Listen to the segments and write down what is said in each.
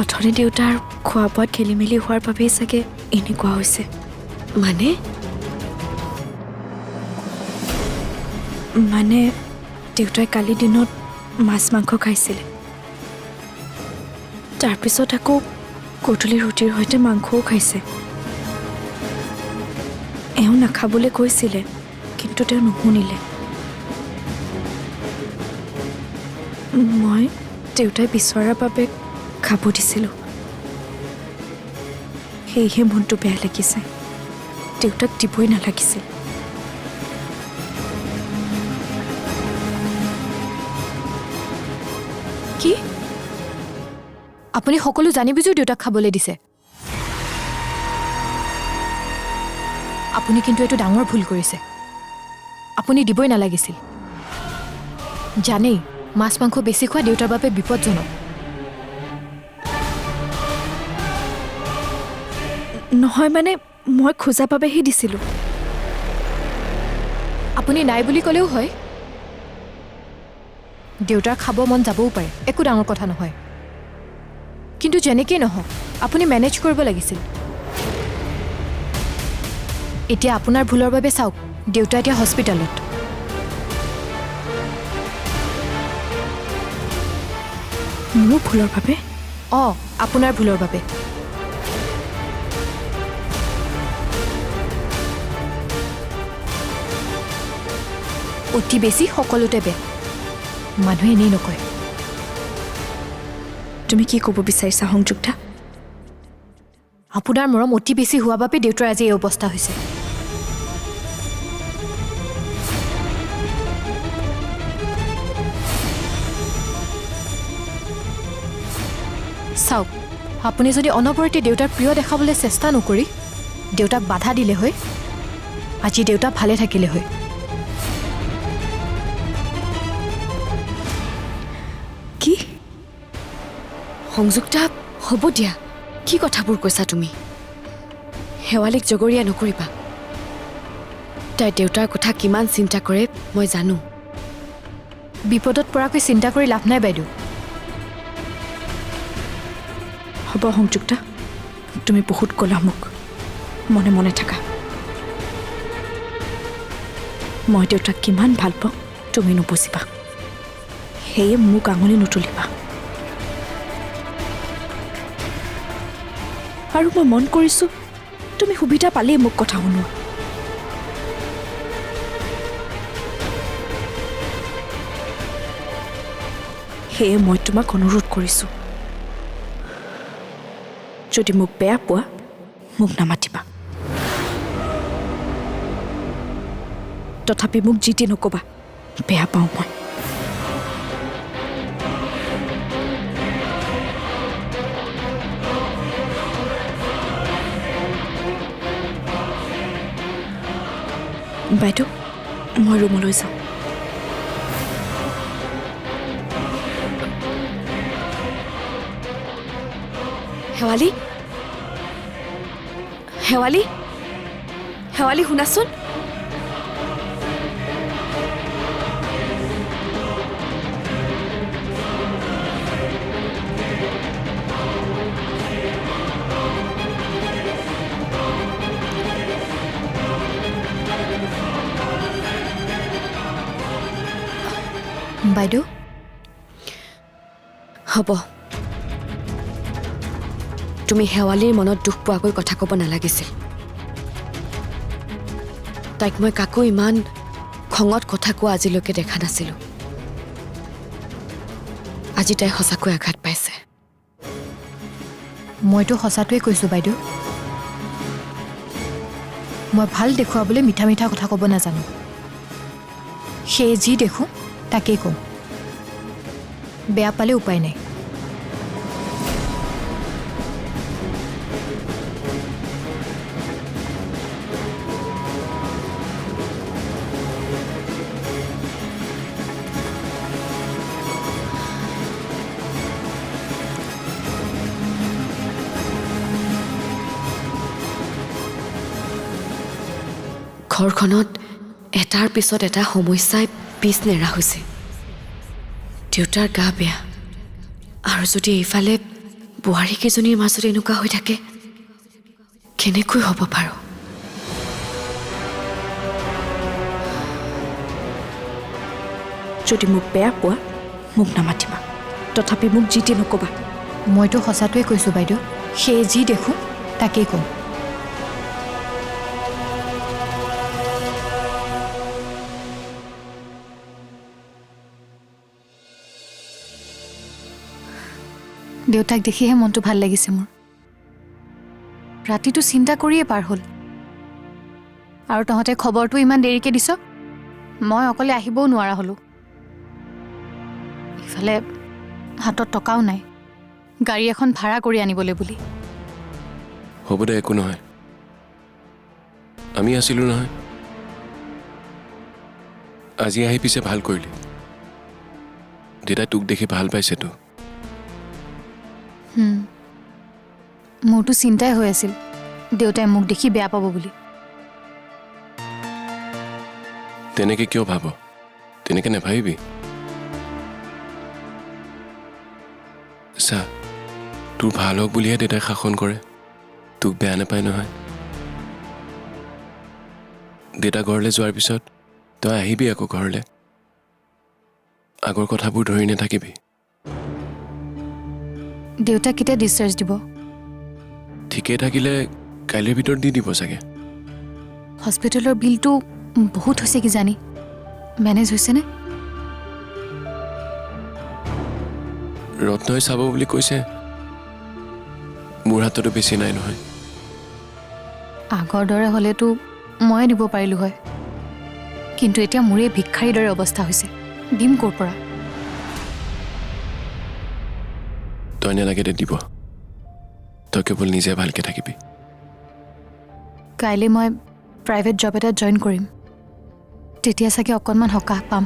অথনি দেউতাৰ খোৱা বোৱাত খেলি মেলি হোৱাৰ বাবেই চাগে এনেকুৱা হৈছে। মানে দেউতাই কালি দিনত মাছ মাংস খাইছিলে, তাৰপিছত আকৌ গধূলি ৰুটিৰ সৈতে মাংসও খাইছে। এওঁ নাখাবলৈ কৈছিলে, কিন্তু তেওঁ নুশুনিলে। মই দেউতাই বিচৰাৰ বাবে খাব দিছিলোঁ, সেয়েহে মনটো বেয়া লাগিছে। দেউতাক দিবই নালাগিছিল। কি আপুনি সকলো জানি বুজিও দেউতাক খাবলৈ দিছে? আপুনি কিন্তু এইটো ডাঙৰ ভুল কৰিছে। আপুনি দিবই নালাগিছিল। জানেই মাছ মাংস বেছি খোৱা দেউতাৰ বাবে বিপদজনক। নহয় মানে মই খোজা বাবেহে দিছিলোঁ। আপুনি নাই বুলি ক'লেও হয়। দেউতাৰ খাব মন যাবও পাৰে, একো ডাঙৰ কথা নহয়। কিন্তু যেনেকেই নহওক আপুনি মেনেজ কৰিব লাগিছিল। এতিয়া আপোনাৰ ভুলৰ বাবে চাওক, দেউতা এতিয়া হস্পিটেলত। মোৰ ভুলৰ বাবে? অঁ, আপোনাৰ ভুলৰ বাবে। অতি বেছি সকলোতে বেয়া, মানুহে এনেই নকয়। তুমি কি ক'ব বিচাৰিছা সংযুক্তা? আপোনাৰ মৰম অতি বেছি হোৱা বাবে দেউতাৰ আজি এই অৱস্থা হৈছে। চাওক, আপুনি যদি অনবৰতে দেউতাক প্ৰিয় দেখাবলৈ চেষ্টা নকৰি দেউতাক বাধা দিলে হয়, আজি দেউতা ভালে থাকিলে হয়। কি সংযুক্তা, হ'ব দিয়া। কি কথাবোৰ কৈছা তুমি? শেৱালীক জগৰীয়া নকৰিবা। তাই দেউতাৰ কথা কিমান চিন্তা কৰে মই জানো। বিপদত পৰাকৈ চিন্তা কৰি লাভ নাই বাইদেউ। হ'ব সংযুক্তা, তুমি বহুত ক'লা মোক। মনে মনে থাকা। মই দেউতাক কিমান ভাল পাওঁ তুমি নুবুজিবা, সেয়ে মোক আঙুলি নুতুলিবা। আৰু মই মন কৰিছোঁ তুমি সুবিধা পালেই মোক কথা শুনোৱা। সেয়ে মই তোমাক অনুৰোধ কৰিছোঁ, যদি মোক বেয়া পোৱা মোক নামাতিবা। তথাপি মোক যি টি নক'বা, বেয়া পাওঁ মই। বাইদেউ, মই ৰুমলৈ যাওঁ। শেৱালী, শেৱালী, শেৱালী শুনাচোন। বাইদেউ, হ'ব, তুমি শেৱালীৰ মনত দুখ পোৱাকৈ কথা ক'ব নালাগিছিল। তাইক মই কাকো ইমান খঙত কথা কোৱা আজিলৈকে দেখা নাছিলোঁ। আজি তাই সঁচাকৈ আঘাত পাইছে। মইতো সঁচাটোৱে কৈছোঁ বাইদেউ। মই ভাল দেখুৱাবলৈ মিঠা মিঠা কথা ক'ব নাজানো। সেয়ে যি দেখোঁ তাকেই কওঁ। বেয়া পালে উপায় নাই। ঘৰখনত এটাৰ পিছত এটা সমস্যাই পিছ নেৰা হৈছে। দেউতাৰ গা বেয়া, আৰু যদি এইফালে বোৱাৰীকেইজনীৰ মাজত এনেকুৱা হৈ থাকে কেনেকৈ হ'ব পাৰো যদি মোক বেয়া পোৱা মোক নামাতিবা তথাপি মোক যি টি নক'বা মইতো সঁচাটোৱে কৈছোঁ বাইদেউ সেয়ে যি দেখোঁ তাকেই কওঁ দেউতাক দেখিহে মনটো ভাল লাগিছে মোৰ ৰাতিটো চিন্তা কৰিয়ে পাৰ হ'ল আৰু তহঁতে খবৰটো ইমান দেৰিকৈ দিছ মই অকলে আহিবও নোৱাৰা হ'লোঁ ইফালে হাতত টকাও নাই গাড়ী এখন ভাড়া কৰি আনিবলৈ বুলি হ'ব দে একো নহয় আমি আছিলোঁ নহয় আজি আহি পিছে ভাল কৰিলি দেউতাই তোক দেখি ভাল পাইছেতো মোৰতো চিন্তাই হৈ আছিল দেউতাই মোক দেখি বেয়া পাব বুলি তেনেকৈ কিয় ভাব তেনেকৈ নাভাবিবি চা তোৰ ভাল হওক বুলিহে দেউতাই শাসন কৰে তোক বেয়া নাপায় নহয় দেউতা ঘৰলৈ যোৱাৰ পিছত তই আহিবি আকৌ ঘৰলৈ আগৰ কথাবোৰ ধৰি নাথাকিবি দেউতাক কেতিয়া ডিছচাৰ্জ দিব ঠিকেই থাকিলে কাইলৈৰ ভিতৰত দি দিব চাগে হস্পিটেলৰ বিলটো বহুত হৈছে কিজানি মেনেজ হৈছেনে ৰত্নই চাব বুলি কৈছে মোৰ হাততো বেছি নাই নহয় আগৰ দৰে হ'লেতো ময়ে দিব পাৰিলোঁ হয় কিন্তু এতিয়া মোৰে ভিক্ষাৰীৰ দৰে অৱস্থা হৈছে দিম ক'ৰ পৰা তই নালাগে দে দিব তই কেৱল নিজে ভালকৈ থাকিবি কাইলৈ মই প্ৰাইভেট জব এটাত জইন কৰিম তেতিয়া চাগে অকণমান সকাহ পাম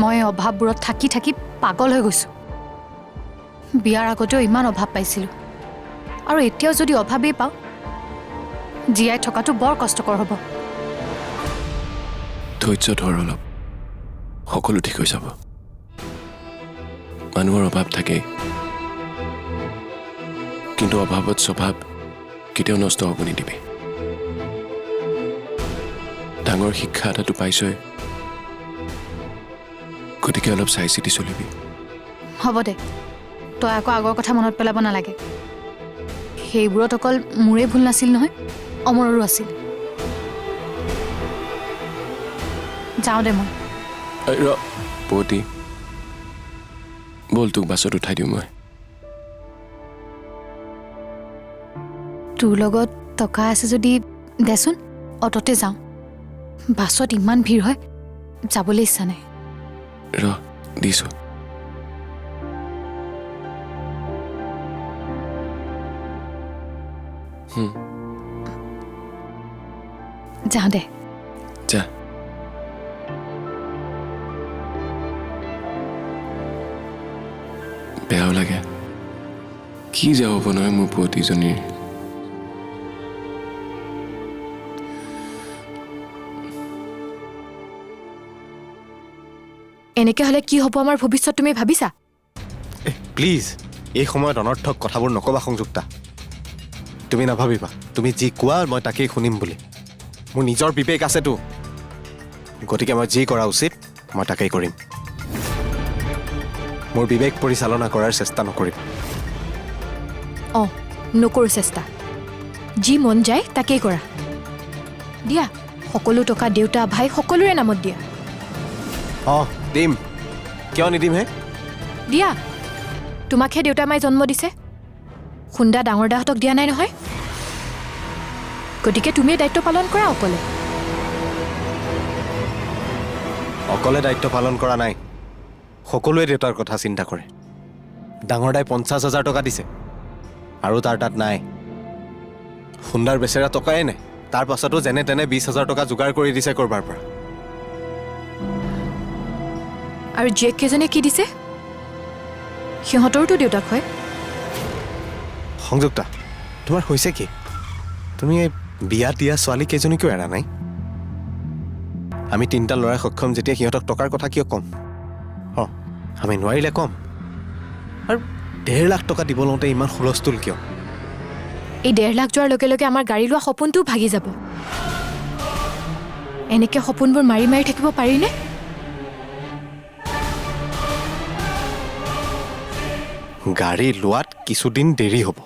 মই অভাৱবোৰত থাকি থাকি পাগল হৈ গৈছোঁ বিয়াৰ আগতেও ইমান অভাৱ পাইছিলোঁ আৰু এতিয়াও যদি অভাৱেই পাওঁ জীয়াই থকাটো বৰ কষ্টকৰ হ'ব ধৈৰ্য ধৰ অলপ সকলো ঠিক হৈ যাব মানুহৰ অভাৱ থাকেই কিন্তু অভাৱত স্বভাৱ কেতিয়াও নষ্ট হ'ব নিদিবি ডাঙৰ শিক্ষা এটাতো পাইছই গতিকে অলপ চাই চিতি চলিবি হ'ব দে তই আকৌ আগৰ কথা মনত পেলাব নালাগে সেইবোৰত অকল মোৰেই ভুল নাছিল নহয় অমৰৰো আছিল যাওঁ দে মই পুৱতি ব'ল তোক বাছত উঠাই দিওঁ মই তোৰ লগত টকা আছে যদি দেচোন অটতে যাওঁ বাছত ইমান ভিৰ হয় যাবলৈ ইচ্ছা নাই দিছোঁ যাওঁ দে যা বেয়াও লাগে কি যে হ'ব নহয় মোৰ পুৱতিজনীৰ এনেকৈ হ'লে কি হ'ব আমাৰ ভৱিষ্যত তুমি ভাবিছা প্লিজ এই সময়ত অনৰ্থক কথাবোৰ নক'বা সংযুক্তা তুমি নাভাবিবা তুমি যি কোৱা মই তাকেই শুনিম বুলি মোৰ নিজৰ বিবেক আছেতো গতিকে মই যি কৰা উচিত মই তাকেই কৰিম মোৰ বিবেক পৰিচালনা কৰাৰ চেষ্টা নকৰিম অঁ নকৰোঁ চেষ্টা যি মন যায় তাকেই কৰা দিয়া সকলো টকা দেউতা ভাই সকলোৰে নামত দিয়া অঁ দিম কিয় নিদিম হে দিয়া তোমাকহে দেউতা মায়ে জন্ম দিছে খুন্দা ডাঙৰ দাহঁতক দিয়া নাই নহয় গতিকে তুমিয়ে দায়িত্ব পালন কৰা অকলে দায়িত্ব পালন কৰা নাই সকলোৱে দেউতাৰ কথা চিন্তা কৰে ডাঙৰ দাই 50,000 টকা দিছে আৰু তাৰ তাত নাই সুন্দাৰ বেচেৰা টকাই নাই তাৰ পাছতো যেনে তেনে 20,000 টকা যোগাৰ কৰি দিছে কৰবাৰ পৰা আৰু জীয়েক কেইজনে কি দিছে সিহঁতৰতো দেউতাক হয় সংযুক্তা তোমাৰ হৈছে কি তুমি এই বিয়া দিয়া ছোৱালী কেইজনীকো এৰা নাই আমি তিনিটা ল'ৰাই সক্ষম যেতিয়া সিহঁতক টকাৰ কথা কিয় ক'ম আমি নোৱাৰিলে ক'ম আৰু 1.5 লাখ টকা দিব লওঁতে ইমান হুলস্থুল কিয়? এই 1.5 লাখ যোৱাৰ লগে লগে আমাৰ গাড়ী লোৱা সপোনটোও ভাগি যাব। এনেকৈ সপোনবোৰ মাৰি মাৰি থাকিব পাৰিনে? গাড়ী লোৱাত কিছুদিন দেৰি হ'ব,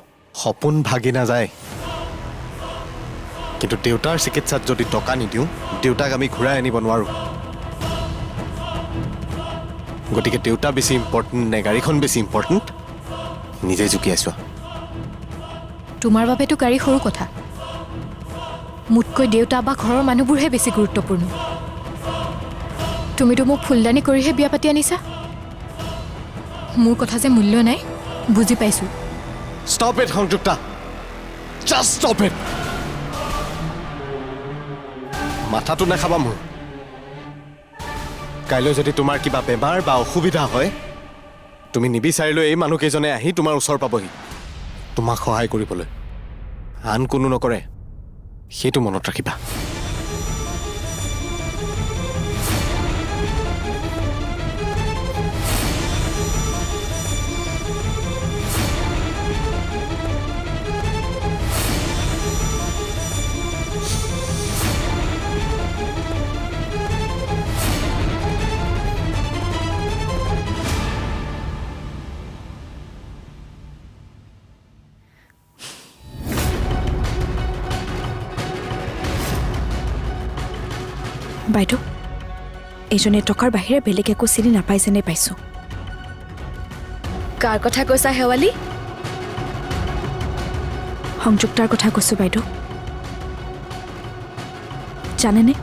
সপোন ভাগি নাযায়। কিন্তু দেউতাৰ চিকিৎসাত যদি টকা নিদিওঁ, দেউতাক আমি ঘূৰাই আনিব নোৱাৰোঁ। গতিকে দেউতা বেছি ইম্পৰ্টেণ্ট নে গাড়ীখন বেছি ইম্পৰ্টেণ্ট, নিজে জুকিয়াই চোৱা। তোমাৰ বাবেতো গাড়ী সৰু কথা, মোতকৈ দেউতা বা ঘৰৰ মানুহবোৰহে বেছি গুৰুত্বপূৰ্ণ। তুমিতো মোক ফুলদানি কৰিহে বিয়া পাতি আনিছা। মোৰ কথা যে মূল্য নাই বুজি পাইছোঁ। Stop it Sanjukta, just stop it. মাথাটো নাখাবা মোৰ। কাইলৈ যদি তোমাৰ কিবা বেমাৰ বা অসুবিধা হয়, তুমি নিবিচাৰিলেও এই মানুহকেইজনে আহি তোমাৰ ওচৰ পাবহি তোমাক সহায় কৰিবলৈ। আন কোনো নকৰে, সেইটো মনত ৰাখিবা। বাইদেউ, এইজনে টকাৰ বাহিৰে বেলেগ একো চিনি নাপাই যেনে পাইছোঁ। কাৰ কথা কৈছা শেৱালি? সংযুক্তাৰ কথা কৈছোঁ বাইদেউ। জানেনে,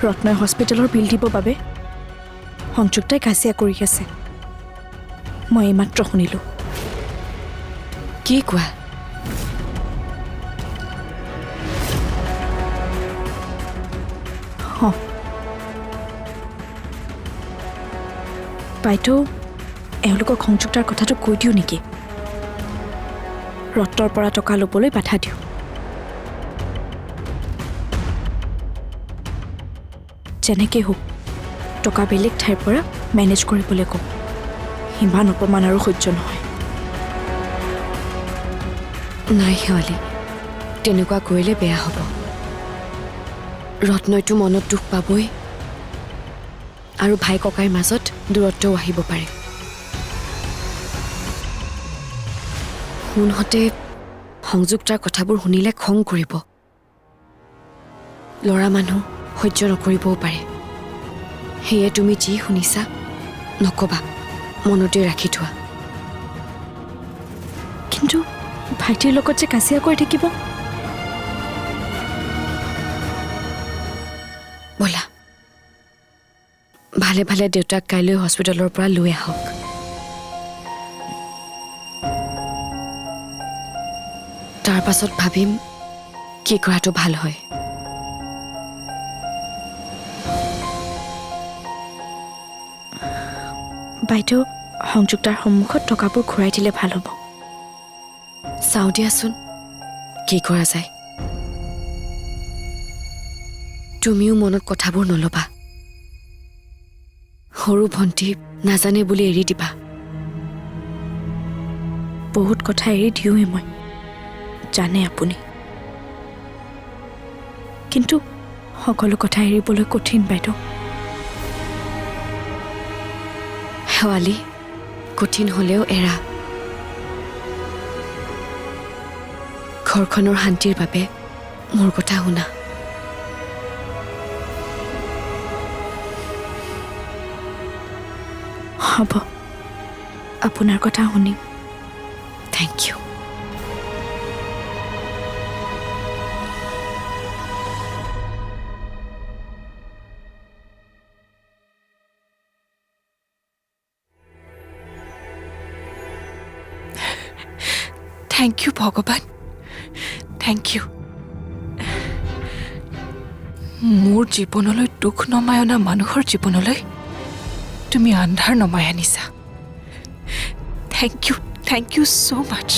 ৰত্নই হস্পিটেলৰ বিল দিবৰ বাবে সংযুক্তাই কাজিয়া কৰি আছে। মই এইমাত্ৰ শুনিলোঁ। কি কোৱা? বাইদেউ, এওঁলোকক সংযুক্তাৰ কথাটো কৈ দিওঁ নেকি? ৰত্নৰ পৰা টকা ল'বলৈ বাধা দিওঁ। যেনেকৈ হওক টকা বেলেগ ঠাইৰ পৰা মেনেজ কৰিবলৈ কওঁ। ইমান অপমান আৰু সহ্য নহয়। নাই শেৱালি, তেনেকুৱা কৰিলে বেয়া হ'ব। ৰত্নইতো মনত দুখ পাবই, আৰু ভাই ককাইৰ মাজত দূৰত্বও আহিব পাৰে। সোণহঁতে সংযুক্তাৰ কথাবোৰ শুনিলে খং কৰিব। ল'ৰা মানুহ সহ্য নকৰিবও পাৰে। সেয়ে তুমি যি শুনিছা নকবা, মনতে ৰাখি থোৱা। কিন্তু ভাইটিৰ লগত যে কাজিয়া কৰি থাকিব। ব'লা, ভালে ভালে দেউতাক কাইলৈ হস্পিটেলৰ পৰা লৈ আহক। তাৰ পাছত ভাবিম কি কৰাটো ভাল হয়। বাইদেউ, সংযুক্তাৰ সন্মুখত টকাবোৰ ঘূৰাই দিলে ভাল হ'ব। চাওঁ দিয়াচোন কি কৰা যায়। তুমিও মনত কথাবোৰ নল'বা। সৰু ভণ্টি নাজানে বুলি এৰি দিবা। বহুত কথা এৰি দিওঁৱে মই, জানে আপুনি। কিন্তু সকলো কথা এৰিবলৈ কঠিন বাইদেউ। শেৱালি, কঠিন হ'লেও এৰা। ঘৰখনৰ শান্তিৰ বাবে মোৰ কথা শুনা। হ'ব, আপোনাৰ কথা শুনিম। Thank you. থেংক ইউ ভগৱান, থেংক ইউ। মোৰ জীৱনলৈ দুখ নমাই অনা মানুহৰ জীৱনলৈ তুমি আন্ধাৰ নমাই আনিছা। থেংক ইউ ছ' মাছ।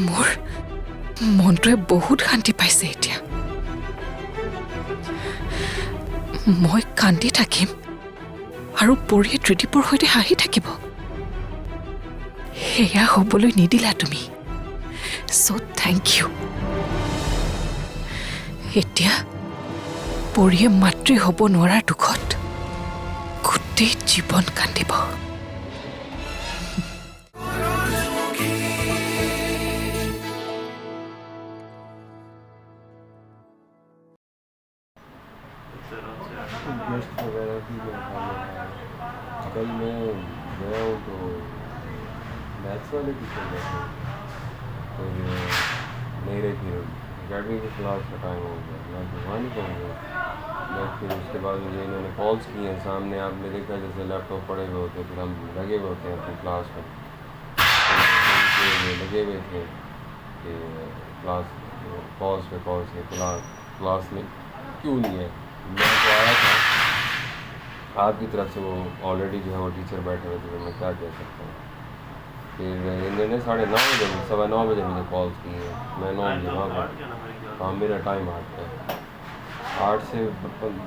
মোৰ মনটোৱে বহুত শান্তি পাইছে এতিয়া। মই কান্দি থাকিম আৰু পৰিয়ে ত্ৰিদীপৰ সৈতে হাঁহি থাকিব। সেয়া হ'বলৈ নিদিলা তুমি। চ' থেংক ইউ। এতিয়া পৰিয়ে মাতৃ হ'ব নোৱাৰাৰ দুখত গোটেই জীৱন কান্দিব। गेस्ट वगैरह भी मैं खाने आया। कल मैं गया हूँ तो मैथ्स वाले टीचर बैठे तो ये नहीं रही थी। अकेडमी की क्लास का टाइम हो गया, मैं तो वहाँ नहीं कहूँगा। मैं फिर उसके बाद मुझे इन्होंने कॉल्स किए हैं सामने, आपने देखा जैसे लैपटॉप पड़े हुए होते फिर हम लगे हुए होते हैं अपनी क्लास में, तो लगे हुए थे कि क्लास कॉल्स के क्लास में क्यों नहीं है। मैं तो आया था आपकी तरफ से, वो ऑलरेडी जो है वो टीचर बैठे हुए थे, तो मैं क्या कह सकता हूँ। फिर इन्होंने 9:30 बजे 9:15 बजे मुझे कॉल्स की है। मैं 9 बजे वहाँ पर, हाँ मेरा टाइम 8 है, 8 से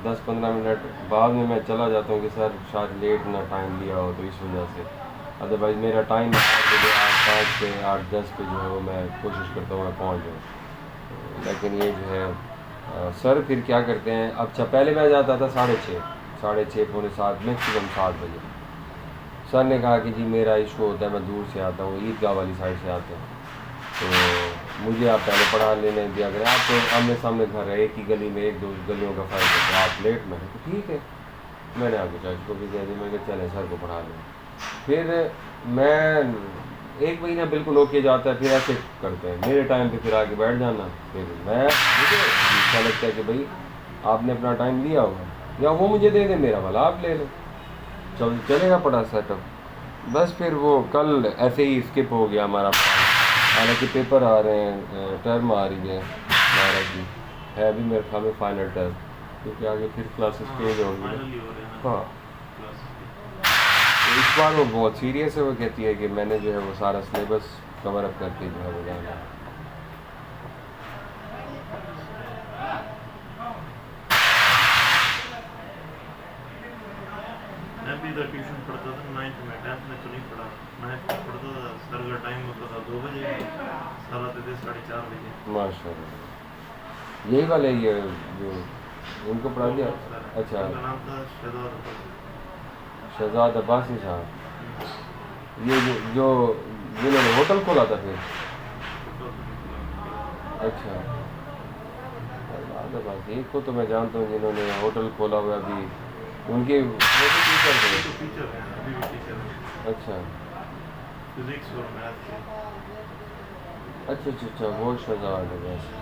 10-15 मिनट बाद में मैं चला जाता हूँ कि सर शायद लेट ना टाइम लिया हो तो इस वजह से। अदरवाइज़ मेरा टाइम 8 बजे 8:05 पे 8:10 पे जो है वो मैं कोशिश करता हूँ मैं पहुँच जाऊँ। लेकिन ये जो है सर फिर क्या करते हैं, अच्छा पहले मैं जाता था 6:30 पौने 7 मैक्सिमम 7 बजे। सर ने कहा कि जी मेरा इशू होता है, मैं दूर से आता हूँ, ईदगाह वाली साइड से आता हूँ, तो मुझे आप पहले पढ़ा लेने दिया करें। आप तो आमने सामने घर है, एक ही गली में 1-2 गलियों का फ़र्क है, तो आप लेट में है तो ठीक है। मैंने आपके चार्ज को भी कह दिया, मैं चले सर को पढ़ा लें। फिर मैं 1 महीना बिल्कुल ओके जाता है, फिर ऐसे करते हैं मेरे टाइम पे फिर आके बैठ जाना। फिर मुझे अच्छा लगता है कि भाई आपने अपना टाइम लिया होगा, या वो मुझे दे दे, मेरा वाला आप ले लो, चलेगा पड़ा सेटअप। बस फिर वो कल ऐसे ही स्किप हो गया हमारा। हालांकि पेपर आ रहे हैं, टर्म आ रही है 12 की, है अभी मेरे ख्याल में फाइनल टर्म, क्योंकि आगे फिर क्लासेस चेंज होंगी। हाँ तो इस बार वो बहुत सीरियस है, वो कहती है कि मैंने जो है वो सारा सिलेबस कवर अप करके जो है वो जाना है। मैं भी इधर ट्यूशन पढ़ता था 9th में, 10th में तो नहीं पढ़ा। 9th में पढ़ता था, सर का टाइम होता था 2 बजे, सर आते थे 4:30 बजे। माशाल्लाह, यही वाले ये जो उनको पढ़ा दिया। अच्छा, उनका नाम था शहजाद अब्बासी साहब, ये जो जिन्होंने होटल खोला था फिर। अच्छा, एक को तो मैं जानता हूँ जिन्होंने होटल खोला हुआ अभी, उनके वो भी टीचर थे। टीचर हैं, अभी भी टीचर हैं। अच्छा, फिजिक्स और मैथ के। अच्छा, वो Shahzad Abbasi.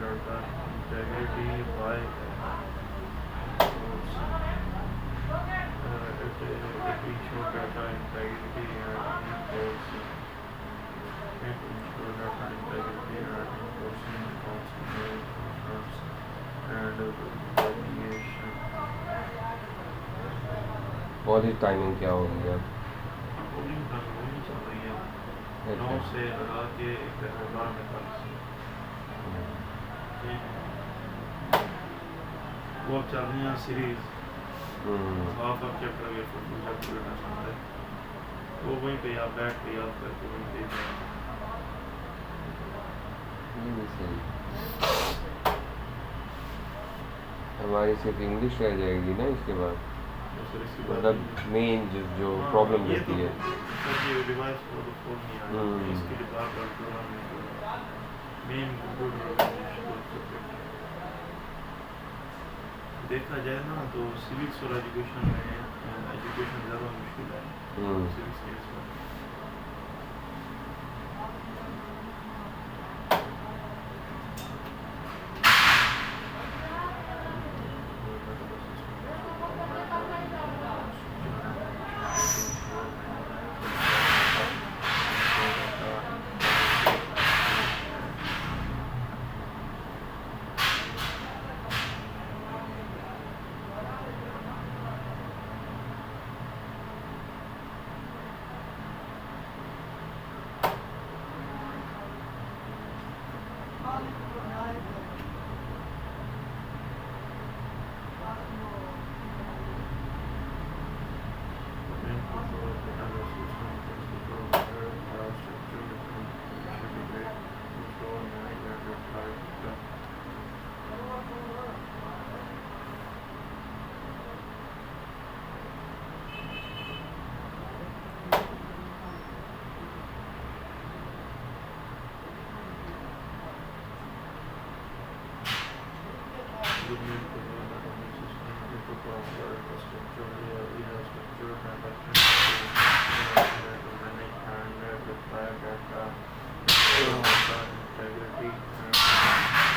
data integrity by it ensure data integrity and enforcing it ensure data integrity and enforcing consumer concerns and variation. और ये टाइमिंग क्या होगी अब? Polling कंट्रोलिंग चल रही है 9 से लगा के 11:45 ठीक है। वो अब चल रही है सीरीज हाफ ऑफ चैप्टर या फुल चैप्टर लेना चाहते हैं तो वहीं पे आप बैठ के याद करके वहीं पे सही। हमारी सिर्फ इंग्लिश रह जाएगी ना इसके बाद, फिर इसके बाद मतलब मेन जो प्रॉब्लम ये होती है। सर ये रिवाइज को तो फोन नहीं आ रहा इसके लिए बार बार प्रोग्राम नहीं कर रहा मेन कंप्यूटर देखा जाए ना तो सिविक्स और एजुकेशन में एजुकेशन ज़्यादा मुश्किल है सिविक्स के इस पर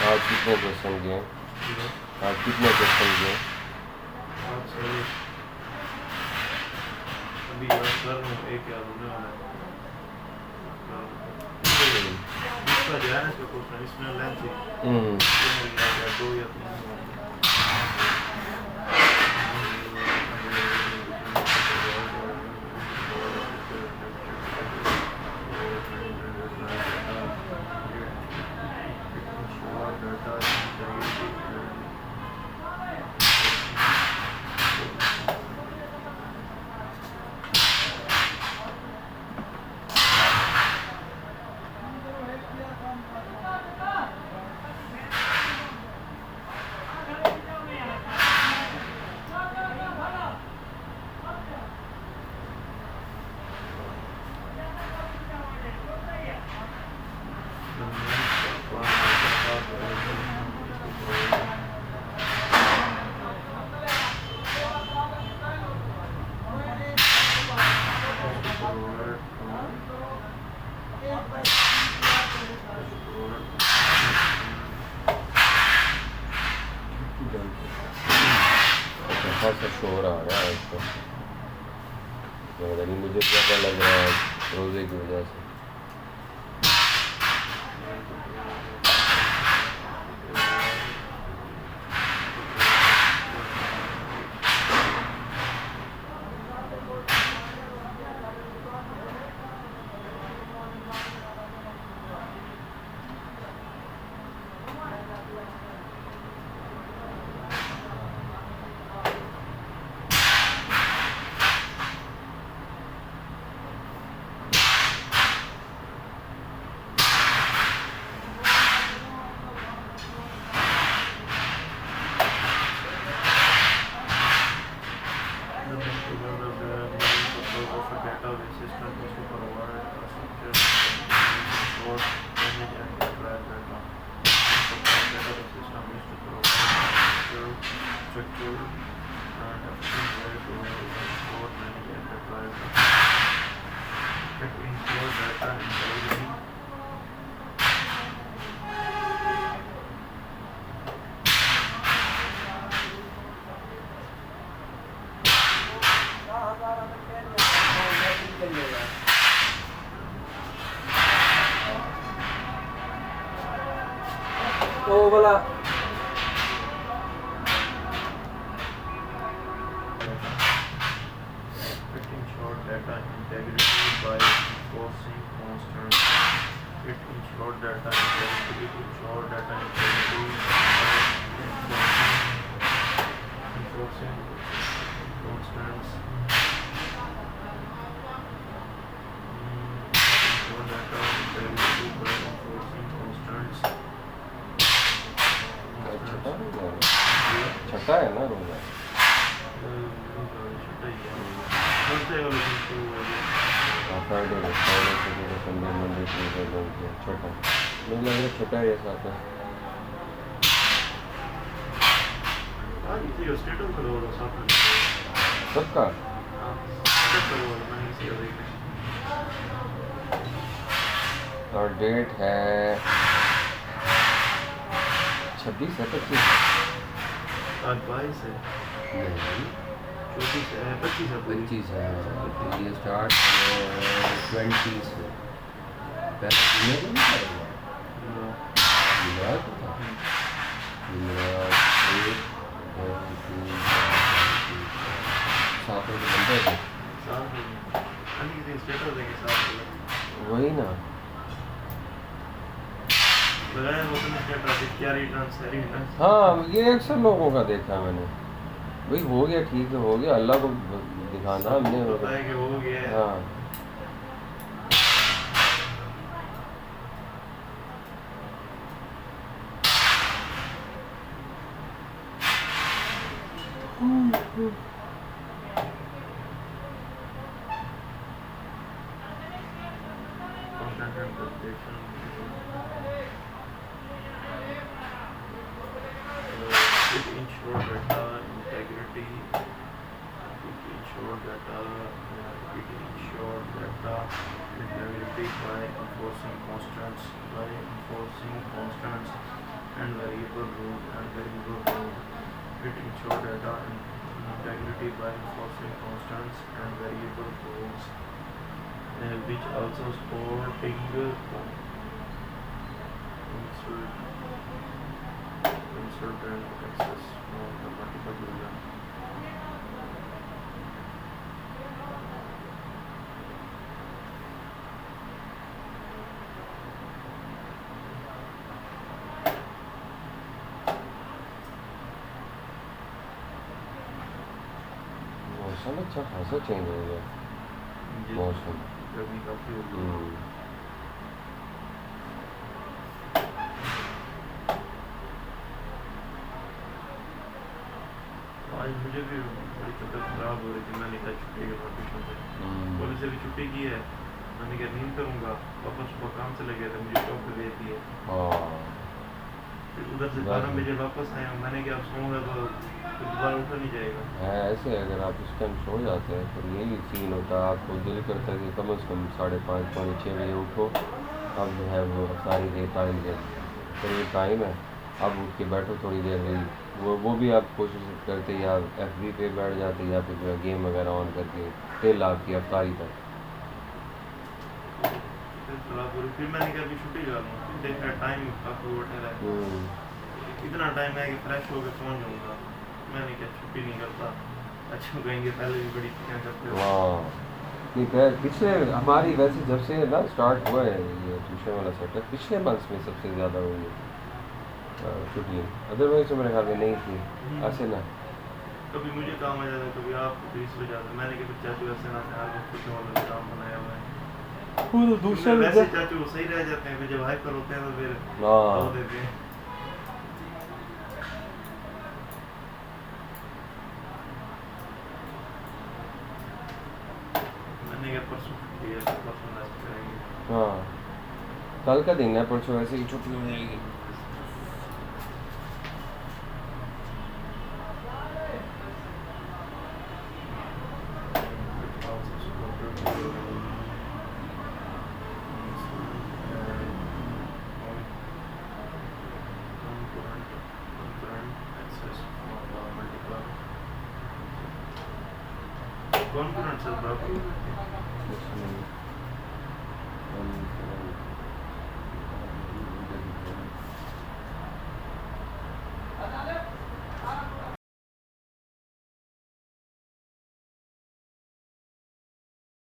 आज कितने क्वेश्चन किए? आज कितने क्वेश्चन किए? अभी याद कर रहा हूँ एक याद होने वाला है इसका जो है ना इसका क्वेश्चन इसमें लेंथ है दो या तीन अच्छा सा शोर आ रहा है इसको, मुझे क्या लग रहा है रोज़े की वजह से। ओ वाला It ensured data integrity by enforcing constant. It ensured data integrity. It ensured data integrity by enforcing constants. Ensure data integrity by enforcing constants. छठा है ना रोजा Friday Saturday Sunday Monday Tuesday Wednesday छठा मुझे लग रहा है छठा है साथ में सबका और डेट है 26 है 25 आज 22 है नहीं 24 है 25 है 25 है तो ये स्टार्ट 20 से पहले जुमे को नहीं करेगा जुमेरात को था जुमेरात 1 2 3 4 5 6 बंदे थे वही ना हाँ ये अक्सर लोगों का देखा है मैंने भाई हो गया ठीक है हो गया अल्लाह को दिखाना हमने पता है कि हो गया है। हाँ It ensure data integrity. It ensure data integrity by enforcing constants and variable rules. It ensure data integrity by enforcing constants and variable rules, which also supporting insert and access from the multiple user. मौसम अच्छा खासा change हो गया मौसम गर्मी काफी हो गई। आज मुझे भी बड़ी तबीयत खराब हो रही थी मैंने कहा छुट्टी के बाद ट्यूशन से कॉलेज से भी छुट्टी की है मैंने कहा नींद करूँगा पापा सुबह काम से लगे थे मुझे शॉप पे भेज दिए फिर उधर से 12 बजे वापस आया मैंने कहा अब सोऊंगा तो दोबारा उठा नहीं जाएगा है ऐसे अगर आप उस टाइम सो जाते हैं तो यही सीन होता है आपको दिल करता है कि कम से कम 5:30 पौने 6 बजे उठो अब जो है वो सारी देर टाइम के तो ये टाइम है अब उठ के बैठो थोड़ी देर वही वो भी आप कोशिश करते या FB पे बैठ जाते या फिर जो है गेम वगैरह ऑन करके टिल आपकी अफ्तारी तक फिर मैंने कहा अभी छुट्टी कर लूँ फिर देखा टाइम काफी होटल है इतना टाइम है कि फ्रेश होकर पहुँच जाऊँगा मैंने क्या छुट्टी नहीं करता अच्छा कहेंगे पहले भी बड़ी छुट्टियाँ करते हो ठीक है पिछले हमारी वैसे जब से ना स्टार्ट हुआ है ये ट्यूशन वाला सेटअप पिछले मंथ्स में सबसे ज़्यादा हुई है छुट्टियाँ अदरवाइज तो मेरे ख्याल में नहीं थी ऐसे ना कभी मुझे काम आ जाता है कभी आपको 20 बजे आता है मैंने कहा चाचू ऐसे ना आज छुट्टियों वाला काम बनाया हुआ है वो तो दूसरा वैसे चाचू सही रह जाते हैं फिर जब हाइपर होते हैं तो फिर तोड़ देते हैं मैंने कहा परसों छुट्टी है परसों रेस्ट करेंगे हाँ कल का दिन है परसों वैसे ही छुट्टी हो जाएगी कौन कौन सा